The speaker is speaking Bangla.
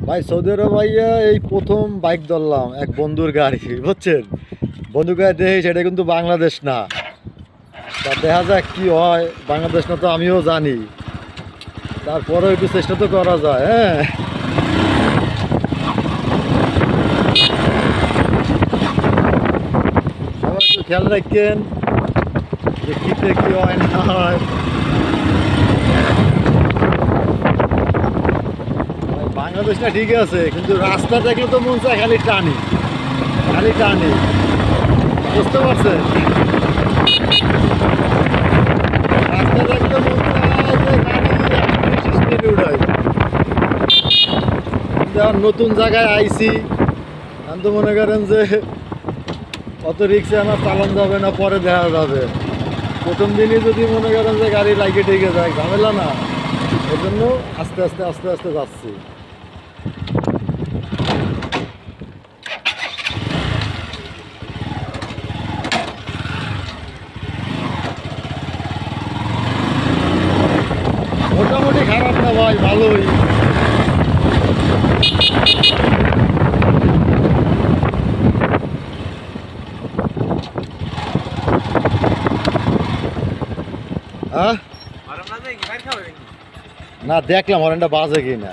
ভাই সৌদি আরব ভাইয়া এই প্রথম বাইক ধরলাম এক বন্ধুর গাড়ি, বুঝছেন? বন্ধুর গাড়ি দেখে সেটা কিন্তু বাংলাদেশ না, তা দেখা যাক কি হয়। বাংলাদেশ না তো আমিও জানি, তারপরেও একটু চেষ্টা তো করা যায়। হ্যাঁ, সবাই একটু খেয়াল রাখেন যে কিতে কি হয় না হয়। বাংলাদেশটা ঠিক আছে, কিন্তু রাস্তা দেখলে তো মন চায় খালি টানি, খালি টানি, বুঝতে পারছেন? রাস্তা দেখলে মন চায় যে গাড়ি স্পিডে উড়াই। যেমন নতুন জায়গায় আইছি, আমি তো মনে করেন যে অত রিক্সে আমার চালান যাবে না, পরে দেখা যাবে। প্রথম দিনই যদি মনে করেন যে গাড়ি লাইকে ঠেকে যায়, ঝামেলা না। এই জন্য আস্তে আস্তে আস্তে আস্তে যাচ্ছি। মোটামুটি খারাপ না ভাই, ভালোই। হ্যাঁ, না দেখলাম হরেনটা বাজে কিনা।